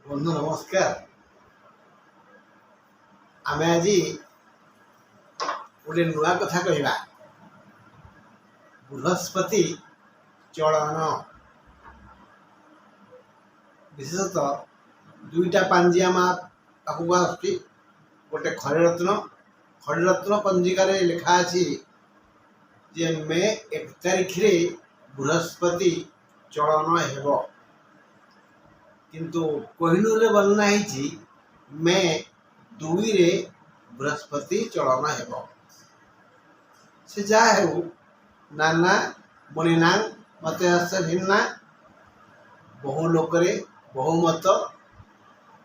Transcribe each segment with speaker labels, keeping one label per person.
Speaker 1: बंधु नमस्कार। आमे आज गोटे नुआ कथा कहवा बृहस्पति चलन। विशेषतः दुईटा पांजिया पाखक आसुची। गोटे खड़ीरत्न पंजिकार लिखा अच्छी जे मे 1 तारिख रे बृहस्पति चलन हेबो, किंतु कोहिनूर रे वर्णना है मे 2 रे बृहस्पति चलन हेबो। से जा हेउ नाना मुनिना मत भिन्ना बहु लोकरे बहुमत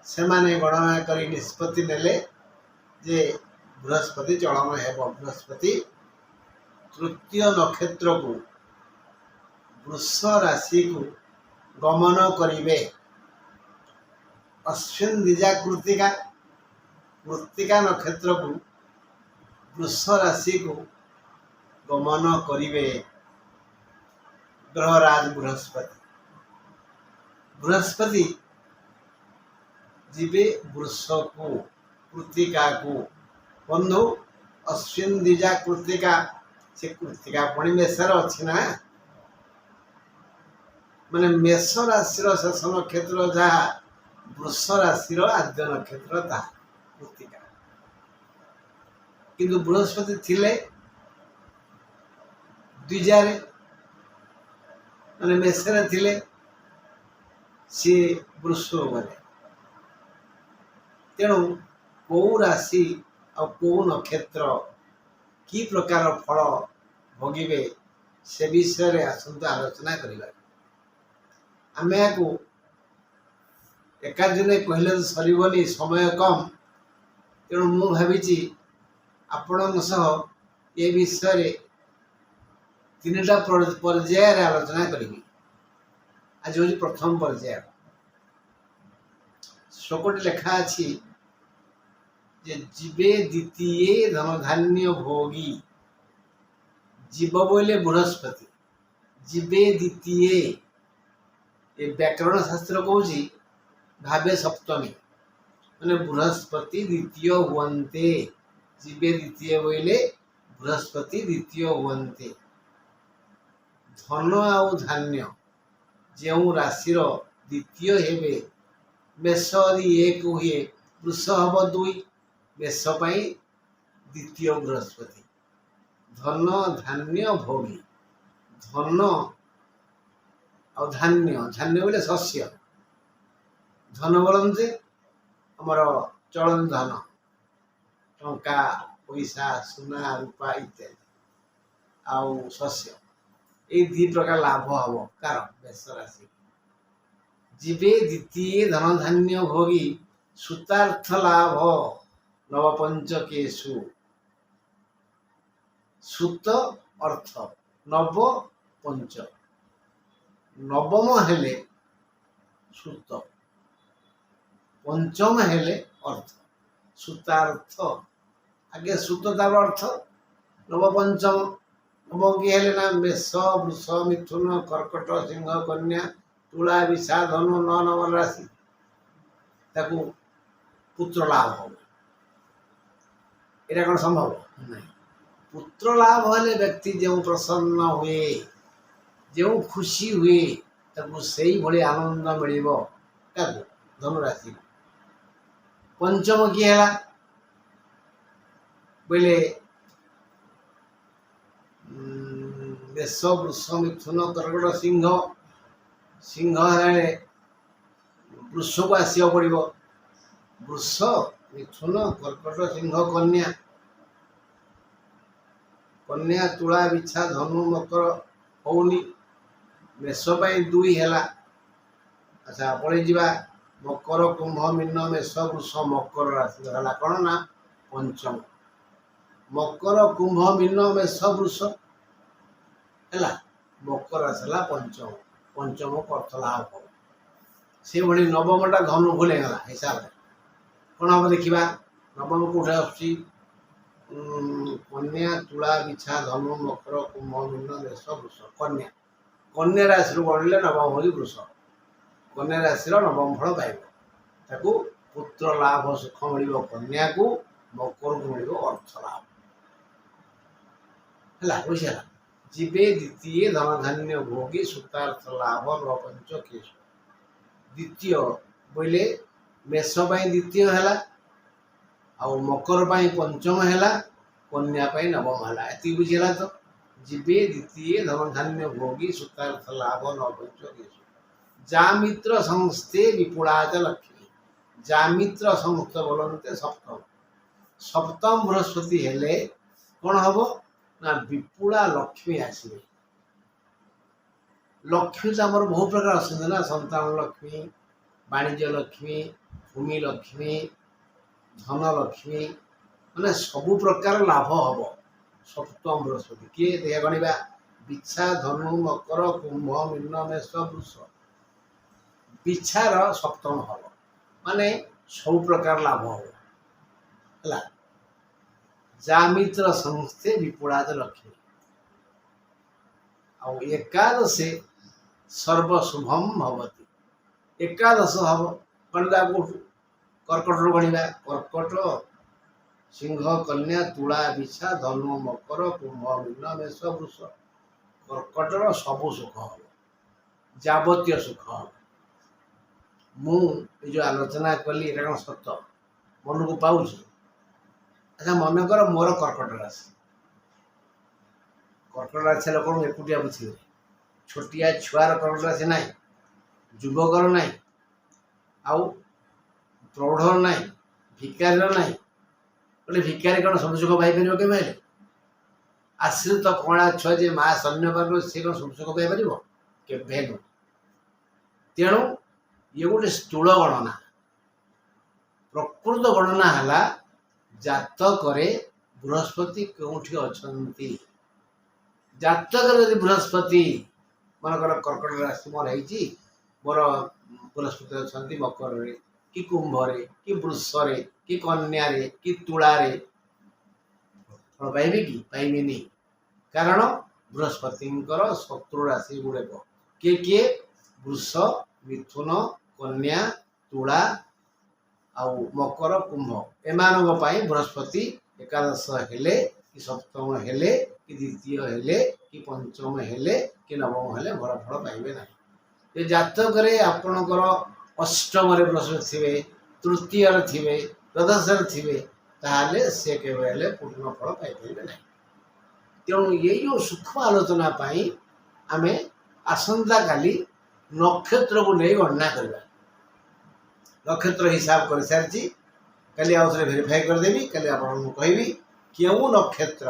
Speaker 1: से माने गणना करी निष्पत्ति नेले जे बृहस्पति चलन हेबो। बृहस्पति तृतीय नक्षत्र को वृष राशि को गमन करिवे। अश्विन द्विजा कृत्तिका नक्षत्र को वृष राशि को गमन करिवे ग्रहराज बृहस्पति जीवे वृष को कृत्तिका को। बंधु अश्विन द्विजा कृत्तिका से कृत्तिका पुणी मेषर अच्छी ना, माने मेष राशि शेष नक्षत्र जहाँ वृष राशि आद्य नक्षत्र ता कृत्तिका। किंतु बृहस्पति थिले द्विजारे माने मेषरे थिले सी वृष गले। तेणु कौ राशि और कौ नक्षत्र की प्रकार फल भोगिबे से विषय रे आसंत आलोचना करिबा। आमे को एका दिन कहले तो सरीबनी, समय कम। तेणु मु भावी आपण सह ए विषय 3टा पर्याय आलोचना करी। आज हूँ प्रथम पर्याय। श्लोकटी लेखा अच्छी जे जीवे द्वितीय धनधान्य भोगी। जीव बोले बृहस्पति, जीवे द्वितीय ये व्याकरण शास्त्र कौच भावे सप्तमी माने बृहस्पति द्वितीय हुवन्ते। जीवे द्वितीय बोले बृहस्पति द्वितीय हुवन्ते। धन आउ धान्य जो राशि द्वितीय हेबे, मेष यदि 1 हुए वृष हम 2, मेष द्वितीय बृहस्पति। धन धान्य भोगी, धन और धान्य बोले शस्य। धन बोलते आमर चलन धन, टंका पैसा सुना रूपा इत्यादि, आउ शस्य। ये 2 प्रकार लाभ हम कार मेष राशि। जीवे द्वितीय धन धान्य भोगी सुतार्थ लाभ नवपंचकेशु। सुत अर्थ नव पंच, नवम हेले सुत, पंचम हेले अर्थ। सुतार्थ आगे सुत तार अर्थ, नव पंचम नवम की हेले ना मेष वृष मिथुन कर्कट सिंह कन्या तुला विषा धनु 9 नंबर राशि ताकू पुत्र लाभ हो। एटा कौन संभव नहीं। पुत्र लाभ हेले व्यक्ति जो प्रसन्न हुए, जो खुशी हुए, ताकू से भली आनंद मिलिबो ताकू धनुराशि। पंचम की है बोले मेष वृष मिथुन कर्कट सिंह। सिंह वृष को आसिया पड़ो। वृष मिथुन कर्कट सिंह कन्या, कन्या तुला बिछा धनु मकर होनी। मेष 2 है। अच्छा पड़े जा मकर कुंभ मीन मेष वृष मकर राशि है कौन ना पंचम। मकर कुंभ मीन मेष वृष है मकर राशि है पंचम। पंचम को अर्थ लाभ हो। से भाई नवमटा धनु भूल गला हिसाब से कौन हम देखा। नवम कौटे आसुची कन्या तुला बिछा धनु मकर कुंभ मीन मेष वृष कन्या। कन्या राशि बढ़ले नवम होगी वृष। कन्या राशि नवम फल पाइब। ତାକୁ ପୁତ୍ର ଲାଭ ସୁଖ ମିଳିବ, କନ୍ୟାକୁ ମକରକୁ ମିଳିବ ଅର୍ଥ ଲାଭ। ହେଲା ବୁଝିଲା। ଯିବେ ଦ୍ୱିତୀୟ ଧନଧାନ୍ୟ ଭୋଗୀ ସୂତାର୍ଥ ଲାଭ ନପଞ୍ଚ କେଶ। ଦ୍ୱିତୀୟ ବୋଇଲେ ମେଷ ପାଇଁ ଦ୍ୱିତୀୟ ହେଲା, ଆଉ ମକର ପାଇଁ ପଞ୍ଚମ ହେଲା, କନ୍ୟା ପାଇଁ ନବମ ହେଲା। ଏତିକି ବୁଝିଲା ତ। ଯିବେ ଦ୍ୱିତୀୟ ଧନଧାନ୍ୟ ଭୋଗୀ ସୂତାର୍ଥ ଲାଭ ନପଞ୍ଚ କେଶ। ଯାମିତ୍ର ସଂସ୍थे ବିପୁଳାଚ ଲକ୍ଷ୍ମୀ। ଯାମିତ୍ର ସଂସ୍ଥ ବୋଲନ୍ତେ ସପ୍ତମ। ସପ୍ତମ ବୃହସ୍ପତି ହେଲେ କ'ଣ ହବ ନା ବିପୁଳା ଲକ୍ଷ୍ମୀ ଆସିବେ। ଲକ୍ଷ୍ମୀ ତ ଆମର ବହୁ ପ୍ରକାର ଅଛନ୍ତି ନା, ସନ୍ତାନ ଲକ୍ଷ୍ମୀ, ବାଣିଜ୍ୟ ଲକ୍ଷ୍ମୀ, ଭୂମି ଲକ୍ଷ୍ମୀ, ଧନ ଲକ୍ଷ୍ମୀ, ମାନେ ସବୁ ପ୍ରକାର ଲାଭ ହବ ସପ୍ତମ ବୃହସ୍ପତି। କିଏ ଦେଖିବା ଗଣିବା? ବିଛା, ଧନୁ, ମକର, କୁମ୍ଭ, ମୀନ, ମେଷ, ବୃଷ। ବିଛାର ସପ୍ତମ ହବ, ମାନେ ସବୁ ପ୍ରକାର ଲାଭ ହବ। ହେଲା। ଯାମିତ୍ର ସଂସ୍थे ବିପୁଳାଚ ଲକ୍ଷ୍ମୀ। ଆଉ ଏକାଦଶେ ସର୍ବଶୁଭମ ଭବତି। ଏକାଦଶ ହବ ଗଣିବା କୋଉଠୁ? କର୍କଟରୁ ଗଣିବା। କର୍କଟ, ସିଂହ, କନ୍ୟା, ତୁଳା, ବିଛା, ଧନୁ, ମକର, କୁମ୍ଭ, ମୀନ, ମେଷ, ବୃଷ। କର୍କଟର ସବୁ ସୁଖ ହବ, ଯାବତୀୟ ସୁଖ ହବ। ମୁଁ ଏ ଯେଉଁ ଆଲୋଚନା କଲି ଏଇଟା କ'ଣ ସତ? ମନକୁ ପାଉଛି? ଆଚ୍ଛା ମନେକର ମୋର କର୍କଟ ରାଶି। କର୍କଟ ରାଶି ଲୋକଙ୍କୁ ଏକୁଟିଆ ବୁଝିବେ। ଛୋଟିଆ ଛୁଆର କର୍କଟ ରାଶି ନାହିଁ, ଯୁବକର ନାହିଁ, ଆଉ ପ୍ରୌଢ଼ର ନାହିଁ, ଭିକାରୀର ନାହିଁ। ଗୋଟେ ଭିକାରୀ କ'ଣ ସବୁ ସୁଖ ପାଇପାରିବ କେବେ ହେଲେ? ଆଶ୍ରିତ କଅଁଳା ଛୁଆ ଯେ ମା ସୈନ୍ୟବାନ ସେ କ'ଣ ସବୁ ସୁଖ ପାଇପାରିବ? କେବେ ନୁହେଁ। ତେଣୁ ଇଏ ଗୋଟେ ସ୍ଥୂଳ ଗଣନା। ପ୍ରକୃତ ଗଣନା ହେଲା ଜାତକରେ ବୃହସ୍ପତି କେଉଁଠି ଅଛନ୍ତି। ଜାତକରେ ଯଦି ବୃହସ୍ପତି ମନେକର କର୍କଟ ରାଶି ମୋର ହେଇଛି, ମୋର ବୃହସ୍ପତି ଅଛନ୍ତି ମକରରେ କି କୁମ୍ଭରେ କି ବୃଷରେ କି କନ୍ୟାରେ କି ତୁଳାରେ, ଫଳ ପାଇବେ କି? ପାଇବେନି। କାରଣ ବୃହସ୍ପତିଙ୍କର ଶତ୍ରୁ ରାଶି ଗୁଡ଼ାକ କିଏ କିଏ? ବୃଷ, ମିଥୁନ, କନ୍ୟା, ତୁଳା ଆଉ ମକର, କୁମ୍ଭ। ଏମାନଙ୍କ ପାଇଁ ବୃହସ୍ପତି ଏକାଦଶ ହେଲେ କି ସପ୍ତମ ହେଲେ କି ଦ୍ୱିତୀୟ ହେଲେ କି ପଞ୍ଚମ ହେଲେ କି ନବମ ହେଲେ ଭଲ ଫଳ ପାଇବେ ନାହିଁ। ଏ ଜାତକରେ ଆପଣଙ୍କର ଅଷ୍ଟମରେ ବୃହସ୍ପତି ଥିବେ, ତୃତୀୟରେ ଥିବେ, ଦ୍ୱାଦଶରେ ଥିବେ, ତାହେଲେ ସେ କେବେ ହେଲେ ପୂର୍ଣ୍ଣ ଫଳ ପାଇପାରିବେ ନାହିଁ। ତେଣୁ ଏଇ ଯେଉଁ ସୂକ୍ଷ୍ମ ଆଲୋଚନା ପାଇଁ ଆମେ ଆସନ୍ତାକାଲି ନକ୍ଷତ୍ରକୁ ନେଇ ଗଣନା କରିବା। ନକ୍ଷତ୍ର ହିସାବ କରିସାରିଛି, କାଲି ଆଉ ଥରେ ଭେରିଫାଏ କରିଦେବି। କାଲି ଆପଣଙ୍କୁ କହିବି କେଉଁ ନକ୍ଷତ୍ର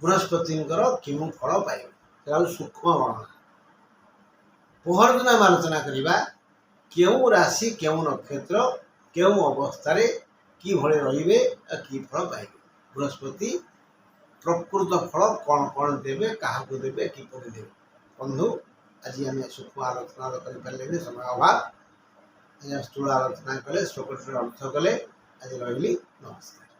Speaker 1: ବୃହସ୍ପତିଙ୍କର କେଉଁ ଫଳ ପାଇବେ। ସେଟା ହେଉଛି ସୂକ୍ଷ୍ମ ଗଣନା। ପହରଦିନ ଆମେ ଆଲୋଚନା କରିବା କେଉଁ ରାଶି କେଉଁ ନକ୍ଷତ୍ର କେଉଁ ଅବସ୍ଥାରେ କିଭଳି ରହିବେ ଆଉ କି ଫଳ ପାଇବେ। ବୃହସ୍ପତି ପ୍ରକୃତ ଫଳ କ'ଣ କ'ଣ ଦେବେ, କାହାକୁ ଦେବେ, କିପରି ଦେବେ। ବନ୍ଧୁ ଆଜି ଆମେ ସୂକ୍ଷ୍ମ ଆଲୋଚନା କରିପାରିଲେନି, ସମୟ ଅଭାବ। ସ୍ଥୂଳ ଆଲୋଚନା କଲେ, ଶ୍ଲୋକଟିର ଅର୍ଥ କଲେ। ଆଜି ରହିଲି, ନମସ୍କାର।